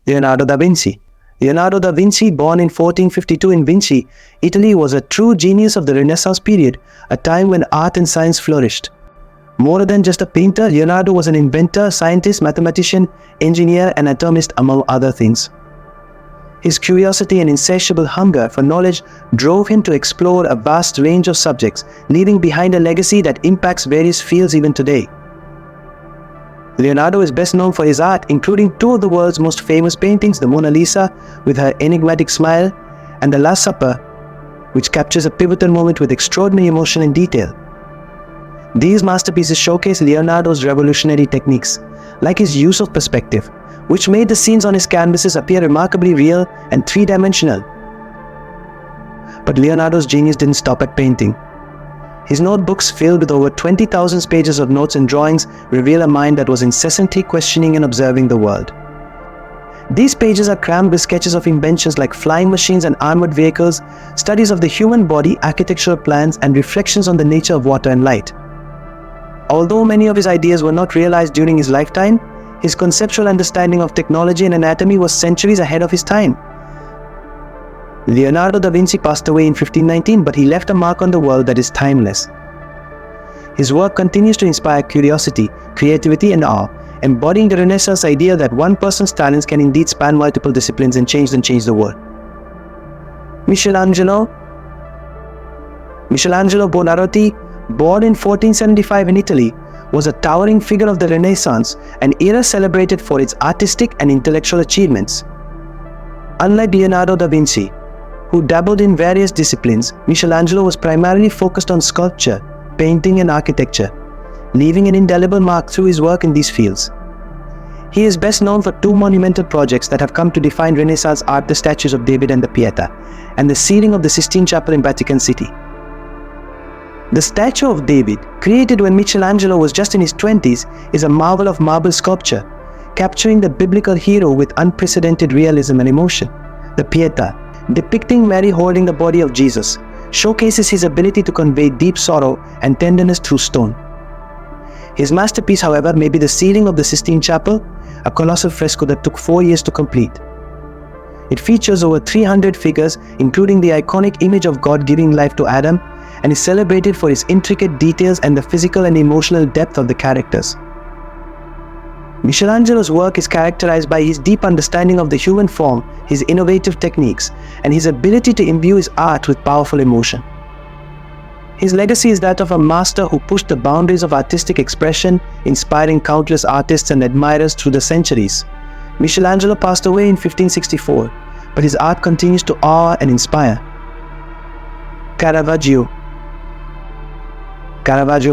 Leonardo da Vinci. Leonardo da Vinci, born in 1452 in Vinci, Italy, was a true genius of the Renaissance period, a time when art and science flourished. More than just a painter, Leonardo was an inventor, scientist, mathematician, engineer, and atomist, among other things. His curiosity and insatiable hunger for knowledge drove him to explore a vast range of subjects, leaving behind a legacy that impacts various fields even today. Leonardo is best known for his art, including two of the world's most famous paintings, the Mona Lisa with her enigmatic smile and the Last Supper, which captures a pivotal moment with extraordinary emotion and detail. These masterpieces showcase Leonardo's revolutionary techniques, like his use of perspective, which made the scenes on his canvases appear remarkably real and three-dimensional. But Leonardo's genius didn't stop at painting. His notebooks, filled with over 20,000 pages of notes and drawings, reveal a mind that was incessantly questioning and observing the world. These pages are crammed with sketches of inventions like flying machines and armored vehicles, studies of the human body, architectural plans, and reflections on the nature of water and light. Although many of his ideas were not realized during his lifetime, his conceptual understanding of technology and anatomy was centuries ahead of his time. Leonardo da Vinci passed away in 1519, but he left a mark on the world that is timeless. His work continues to inspire curiosity, creativity, and awe, embodying the Renaissance idea that one person's talents can indeed span multiple disciplines and change the world. Michelangelo Buonarroti, born in 1475 in Italy, was a towering figure of the Renaissance, an era celebrated for its artistic and intellectual achievements. Unlike Leonardo da Vinci, who dabbled in various disciplines, Michelangelo was primarily focused on sculpture, painting, and architecture, leaving an indelible mark through his work in these fields. He is best known for two monumental projects that have come to define Renaissance art: the statues of David and the Pietà, and the ceiling of the Sistine Chapel in Vatican City. The statue of David, created when Michelangelo was just in his 20s, is a marvel of marble sculpture, capturing the biblical hero with unprecedented realism and emotion. The Pietà, depicting Mary holding the body of Jesus, showcases his ability to convey deep sorrow and tenderness through stone. His masterpiece, however, may be the ceiling of the Sistine Chapel, a colossal fresco that took 4 years to complete. It features over 300 figures, including the iconic image of God giving life to Adam, and is celebrated for its intricate details and the physical and emotional depth of the characters. Michelangelo's work is characterized by his deep understanding of the human form, his innovative techniques, and his ability to imbue his art with powerful emotion. His legacy is that of a master who pushed the boundaries of artistic expression, inspiring countless artists and admirers through the centuries. Michelangelo passed away in 1564, but his art continues to awe and inspire. Caravaggio,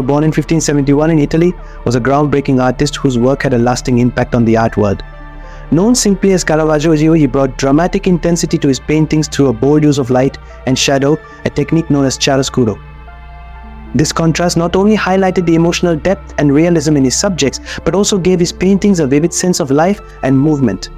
born in 1571 in Italy, was a groundbreaking artist whose work had a lasting impact on the art world. Known simply as Caravaggio, he brought dramatic intensity to his paintings through a bold use of light and shadow, a technique known as chiaroscuro. This contrast not only highlighted the emotional depth and realism in his subjects, but also gave his paintings a vivid sense of life and movement.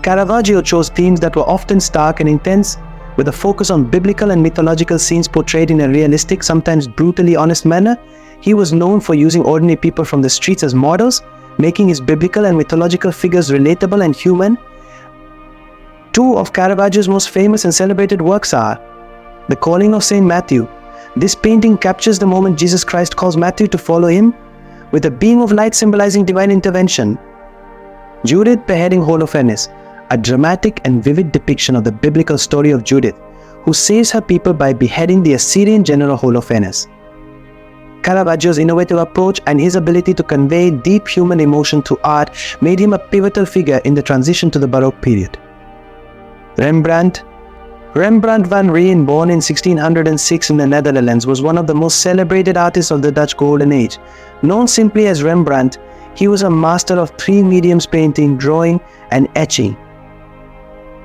Caravaggio chose themes that were often stark and intense, with a focus on biblical and mythological scenes portrayed in a realistic, sometimes brutally honest manner. He was known for using ordinary people from the streets as models, making his biblical and mythological figures relatable and human. Two of Caravaggio's most famous and celebrated works are The Calling of Saint Matthew. This painting captures the moment Jesus Christ calls Matthew to follow him, with a beam of light symbolizing divine intervention. Judith beheading Holofernes, a dramatic and vivid depiction of the biblical story of Judith, who saves her people by beheading the Assyrian general Holofernes. Caravaggio's innovative approach and his ability to convey deep human emotion through art made him a pivotal figure in the transition to the Baroque period. Rembrandt van Rijn, born in 1606 in the Netherlands, was one of the most celebrated artists of the Dutch Golden Age. Known simply as Rembrandt, he was a master of three mediums: painting, drawing, and etching.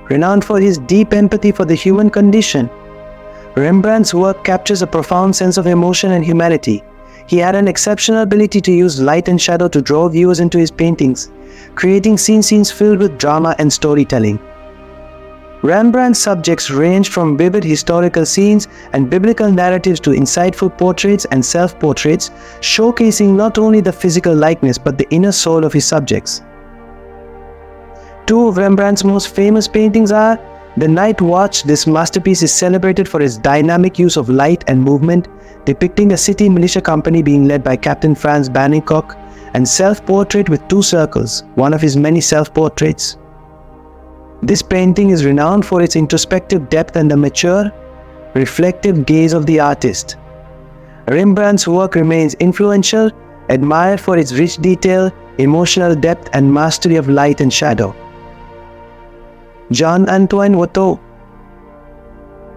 Renowned for his deep empathy for the human condition, Rembrandt's work captures a profound sense of emotion and humanity. He had an exceptional ability to use light and shadow to draw viewers into his paintings, creating scenes filled with drama and storytelling. Rembrandt's subjects ranged from vivid historical scenes and biblical narratives to insightful portraits and self-portraits, showcasing not only the physical likeness but the inner soul of his subjects. Two of Rembrandt's most famous paintings are The Night Watch. This masterpiece is celebrated for its dynamic use of light and movement, depicting a city militia company being led by Captain Franz Bannekock, and Self-Portrait with Two Circles, one of his many self-portraits. This painting is renowned for its introspective depth and the mature, reflective gaze of the artist. Rembrandt's work remains influential, admired for its rich detail, emotional depth, and mastery of light and shadow. Jean-Antoine Watteau.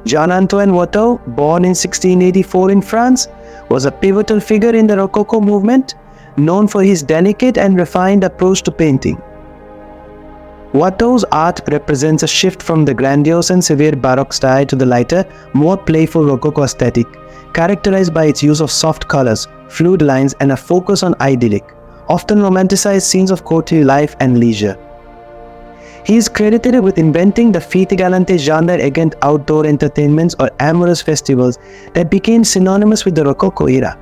Jean-Antoine Watteau, born in 1684 in France, was a pivotal figure in the Rococo movement, known for his delicate and refined approach to painting. Watteau's art represents a shift from the grandiose and severe Baroque style to the lighter, more playful Rococo aesthetic, characterized by its use of soft colors, fluid lines, and a focus on idyllic, often romanticized scenes of courtly life and leisure. He is credited with inventing the fete galante genre against outdoor entertainments or amorous festivals that became synonymous with the Rococo era.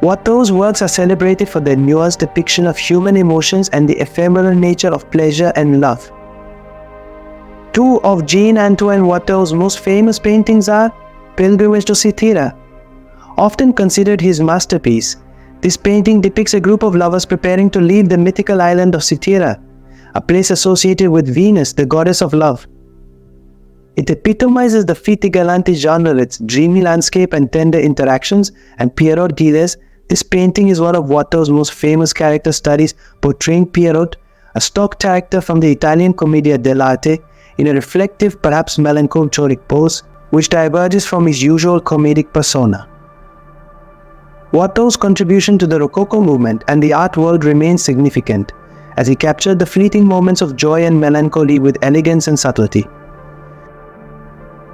Watteau's works are celebrated for their nuanced depiction of human emotions and the ephemeral nature of pleasure and love. Two of Jean-Antoine Watteau's most famous paintings are Pilgrimage to Cythera. Often considered his masterpiece, this painting depicts a group of lovers preparing to leave the mythical island of Cythera, a place associated with Venus, the goddess of love. It epitomizes the fete galante genre, its dreamy landscape and tender interactions, and Pierrot Gilles. This painting is one of Watteau's most famous character studies, portraying Pierrot, a stock character from the Italian commedia dell'arte, in a reflective, perhaps melancholic pose, which diverges from his usual comedic persona. Watteau's contribution to the Rococo movement and the art world remains significant, as he captured the fleeting moments of joy and melancholy with elegance and subtlety.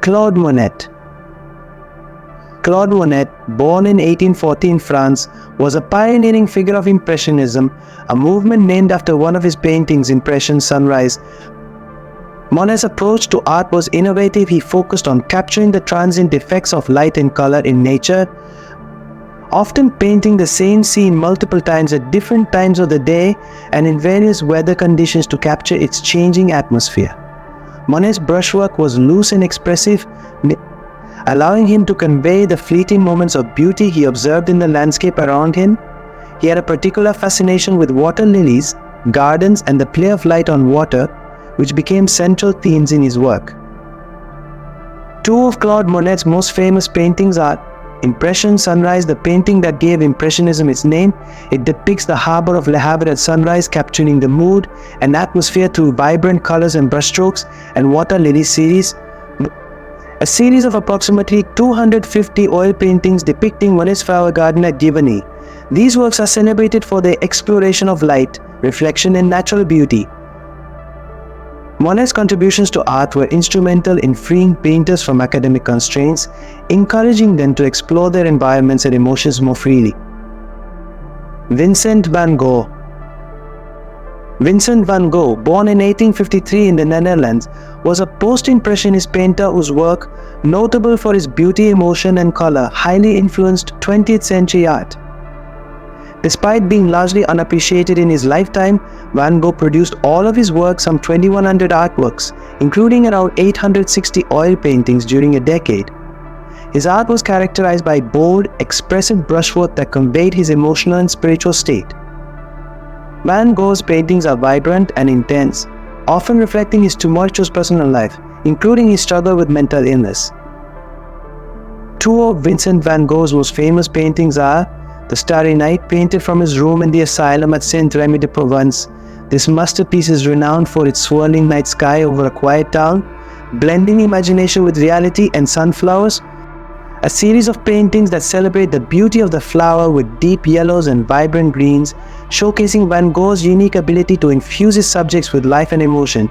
Claude Monet. Claude Monet, born in 1840 in France, was a pioneering figure of Impressionism, a movement named after one of his paintings, Impression Sunrise. Monet's approach to art was innovative. He focused on capturing the transient effects of light and color in nature, often painting the same scene multiple times at different times of the day and in various weather conditions to capture its changing atmosphere. Monet's brushwork was loose and expressive, allowing him to convey the fleeting moments of beauty he observed in the landscape around him. He had a particular fascination with water lilies, gardens, and the play of light on water, which became central themes in his work. Two of Claude Monet's most famous paintings are Impression Sunrise, the painting that gave Impressionism its name. It depicts the harbor of Le Havre at sunrise, capturing the mood and atmosphere through vibrant colors and brushstrokes, and Water Lily series, a series of approximately 250 oil paintings depicting Monet's flower garden at Giverny. These works are celebrated for their exploration of light, reflection, and natural beauty. Monet's contributions to art were instrumental in freeing painters from academic constraints, encouraging them to explore their environments and emotions more freely. Vincent van Gogh. Vincent van Gogh, born in 1853 in the Netherlands, was a post-impressionist painter whose work, notable for its beauty, emotion, and color, highly influenced 20th century art. Despite being largely unappreciated in his lifetime, Van Gogh produced all of his work, some 2,100 artworks, including around 860 oil paintings during a decade. His art was characterized by bold, expressive brushwork that conveyed his emotional and spiritual state. Van Gogh's paintings are vibrant and intense, often reflecting his tumultuous personal life, including his struggle with mental illness. Two of Vincent van Gogh's most famous paintings are The Starry Night, painted from his room in the asylum at Saint-Rémy-de-Provence. This masterpiece is renowned for its swirling night sky over a quiet town, blending imagination with reality, and sunflowers, a series of paintings that celebrate the beauty of the flower with deep yellows and vibrant greens, showcasing Van Gogh's unique ability to infuse his subjects with life and emotion.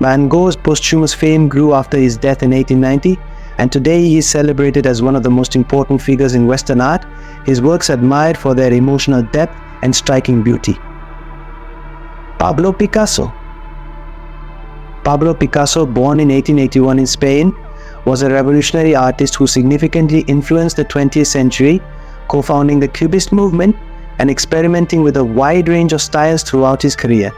Van Gogh's posthumous fame grew after his death in 1890, and today he is celebrated as one of the most important figures in Western art, his works admired for their emotional depth and striking beauty. Pablo Picasso. Pablo Picasso, born in 1881 in Spain, was a revolutionary artist who significantly influenced the 20th century, co-founding the Cubist movement and experimenting with a wide range of styles throughout his career.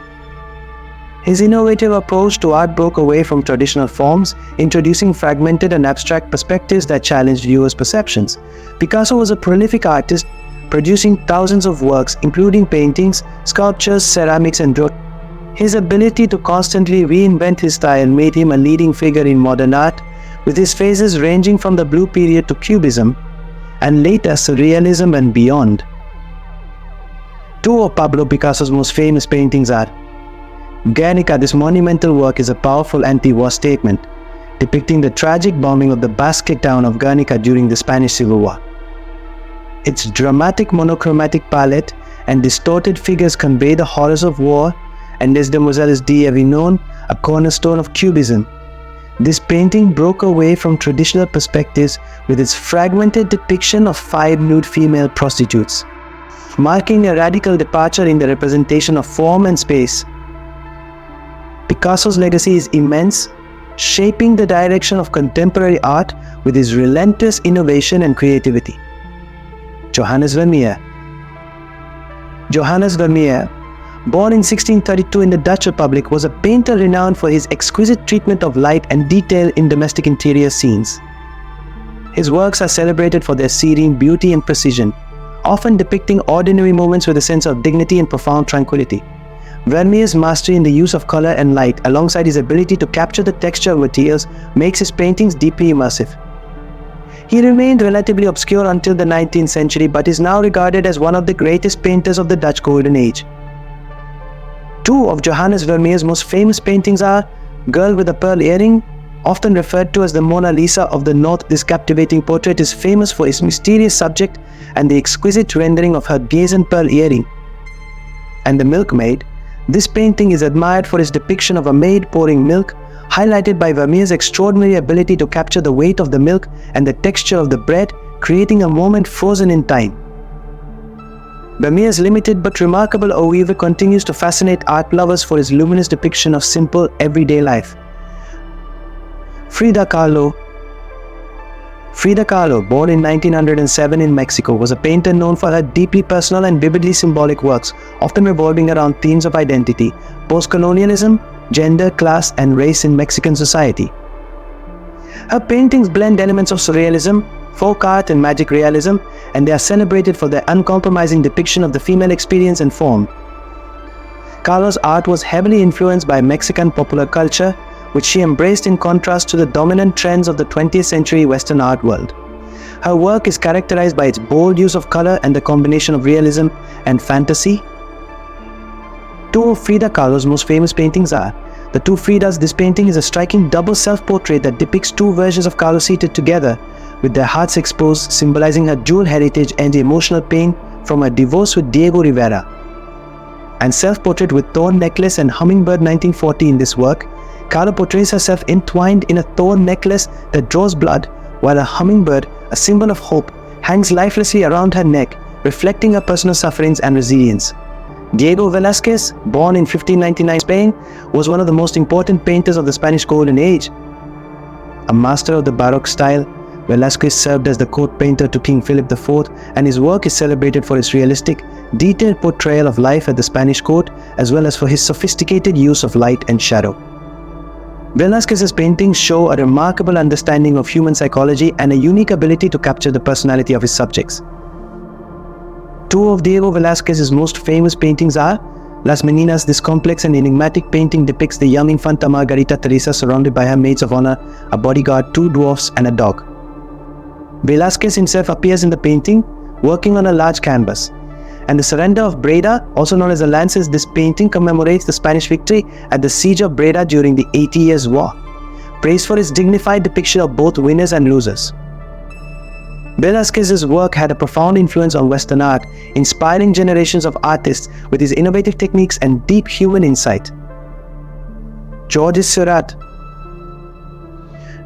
His innovative approach to art broke away from traditional forms, introducing fragmented and abstract perspectives that challenged viewers' perceptions. Picasso was a prolific artist, producing thousands of works, including paintings, sculptures, ceramics, and drawings. His ability to constantly reinvent his style made him a leading figure in modern art, with his phases ranging from the Blue Period to Cubism, and later Surrealism and beyond. Two of Pablo Picasso's most famous paintings are Guernica. This monumental work is a powerful anti-war statement, depicting the tragic bombing of the Basque town of Guernica during the Spanish Civil War. Its dramatic monochromatic palette and distorted figures convey the horrors of war, and Les Demoiselles d'Avignon, a cornerstone of Cubism. This painting broke away from traditional perspectives with its fragmented depiction of 5 nude female prostitutes, marking a radical departure in the representation of form and space. Picasso's legacy is immense, shaping the direction of contemporary art with his relentless innovation and creativity. Johannes Vermeer. Johannes Vermeer, born in 1632 in the Dutch Republic, was a painter renowned for his exquisite treatment of light and detail in domestic interior scenes. His works are celebrated for their serene beauty and precision, often depicting ordinary moments with a sense of dignity and profound tranquility. Vermeer's mastery in the use of color and light, alongside his ability to capture the texture of materials, makes his paintings deeply immersive. He remained relatively obscure until the 19th century, but is now regarded as one of the greatest painters of the Dutch Golden Age. Two of Johannes Vermeer's most famous paintings are Girl with a Pearl Earring, often referred to as the Mona Lisa of the North. This captivating portrait is famous for its mysterious subject and the exquisite rendering of her gaze and pearl earring. And The Milkmaid. This painting is admired for its depiction of a maid pouring milk, highlighted by Vermeer's extraordinary ability to capture the weight of the milk and the texture of the bread, creating a moment frozen in time. Vermeer's limited but remarkable oeuvre continues to fascinate art lovers for his luminous depiction of simple, everyday life. Frida Kahlo. Frida Kahlo, born in 1907 in Mexico, was a painter known for her deeply personal and vividly symbolic works, often revolving around themes of identity, post-colonialism, gender, class, and race in Mexican society. Her paintings blend elements of surrealism, folk art, and magic realism, and they are celebrated for their uncompromising depiction of the female experience and form. Kahlo's art was heavily influenced by Mexican popular culture, which she embraced in contrast to the dominant trends of the 20th century Western art world. Her work is characterized by its bold use of color and the combination of realism and fantasy. Two of Frida Kahlo's most famous paintings are The Two Fridas. This painting is a striking double self-portrait that depicts two versions of Kahlo seated together, with their hearts exposed, symbolizing her dual heritage and emotional pain from her divorce with Diego Rivera. And Self-Portrait with Thorn Necklace and Hummingbird 1940. In this work, Kahlo portrays herself entwined in a thorn necklace that draws blood, while a hummingbird, a symbol of hope, hangs lifelessly around her neck, reflecting her personal sufferings and resilience. Diego Velázquez, born in 1599 Spain, was one of the most important painters of the Spanish Golden Age. A master of the Baroque style, Velázquez served as the court painter to King Philip IV, and his work is celebrated for its realistic, detailed portrayal of life at the Spanish court, as well as for his sophisticated use of light and shadow. Velázquez's paintings show a remarkable understanding of human psychology and a unique ability to capture the personality of his subjects. Two of Diego Velázquez's most famous paintings are Las Meninas. This complex and enigmatic painting depicts the young Infanta Margarita Teresa surrounded by her maids of honor, a bodyguard, two dwarfs, and a dog. Velázquez himself appears in the painting, working on a large canvas. And the surrender of Breda, also known as the Lances. This painting commemorates the Spanish victory at the Siege of Breda during the 80 Years' War, praised for its dignified depiction of both winners and losers. Velázquez's work had a profound influence on Western art, inspiring generations of artists with his innovative techniques and deep human insight. Georges Seurat.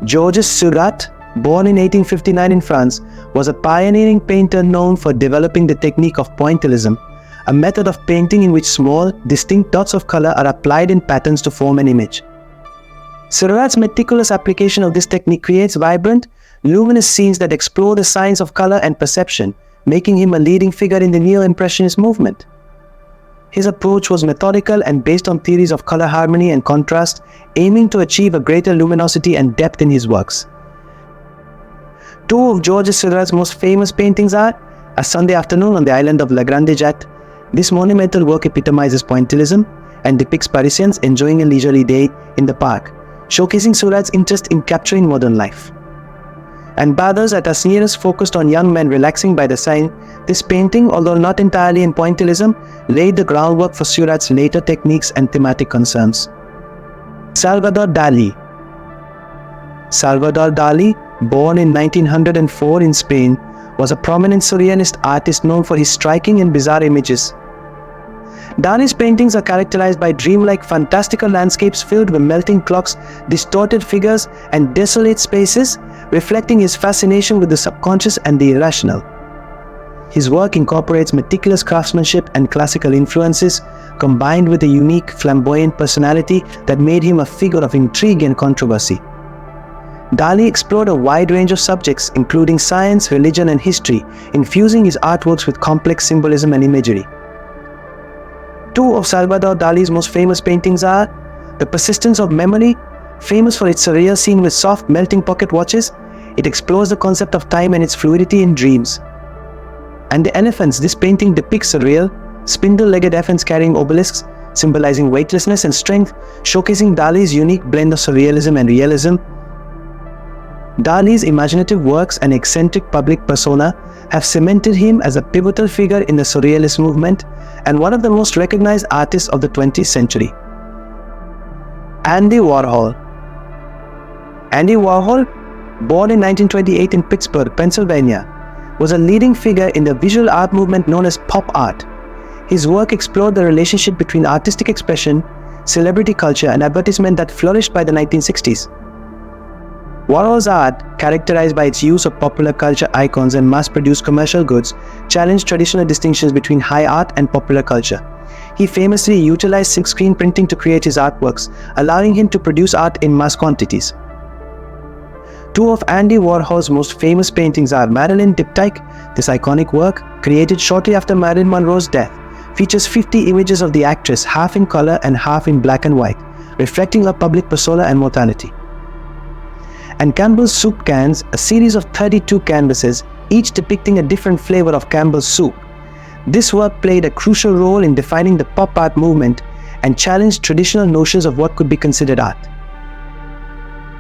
Georges Seurat, born in 1859 in France, was a pioneering painter known for developing the technique of pointillism, a method of painting in which small, distinct dots of color are applied in patterns to form an image. Seurat's meticulous application of this technique creates vibrant, luminous scenes that explore the science of color and perception, making him a leading figure in the neo-impressionist movement. His approach was methodical and based on theories of color harmony and contrast, aiming to achieve a greater luminosity and depth in his works. Two of Georges Seurat's most famous paintings are A Sunday Afternoon on the Island of La Grande Jatte. This monumental work epitomizes pointillism and depicts Parisians enjoying a leisurely day in the park, showcasing Seurat's interest in capturing modern life. And Bathos at Asnieres focused on young men relaxing by the Seine. This painting, although not entirely in pointillism, laid the groundwork for Seurat's later techniques and thematic concerns. Salvador Dalí. Salvador Dalí, born in 1904 in Spain, was a prominent surrealist artist known for his striking and bizarre images. Dalí's paintings are characterized by dreamlike, fantastical landscapes filled with melting clocks, distorted figures, and desolate spaces, reflecting his fascination with the subconscious and the irrational. His work incorporates meticulous craftsmanship and classical influences, combined with a unique, flamboyant personality that made him a figure of intrigue and controversy. Dalí explored a wide range of subjects, including science, religion, and history, infusing his artworks with complex symbolism and imagery. Two of Salvador Dalí's most famous paintings are The Persistence of Memory, famous for its surreal scene with soft, melting pocket watches. It explores the concept of time and its fluidity in dreams. And The Elephants. This painting depicts surreal, spindle-legged elephants carrying obelisks, symbolizing weightlessness and strength, showcasing Dalí's unique blend of surrealism and realism. Dalí's imaginative works and eccentric public persona have cemented him as a pivotal figure in the surrealist movement and one of the most recognized artists of the 20th century. Andy Warhol. Andy Warhol, born in 1928 in Pittsburgh, Pennsylvania, was a leading figure in the visual art movement known as pop art. His work explored the relationship between artistic expression, celebrity culture, and advertisement that flourished by the 1960s. Warhol's art, characterized by its use of popular culture icons and mass-produced commercial goods, challenged traditional distinctions between high art and popular culture. He famously utilized silkscreen printing to create his artworks, allowing him to produce art in mass quantities. Two of Andy Warhol's most famous paintings are Marilyn Diptyque. This iconic work, created shortly after Marilyn Monroe's death, features 50 images of the actress, half in color and half in black and white, reflecting her public persona and mortality. And Campbell's Soup Cans, a series of 32 canvases, each depicting a different flavor of Campbell's soup. This work played a crucial role in defining the pop art movement and challenged traditional notions of what could be considered art.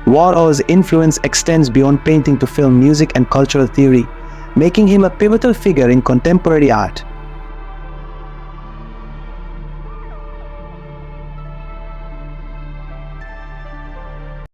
Warhol's influence extends beyond painting to film, music, and cultural theory, making him a pivotal figure in contemporary art.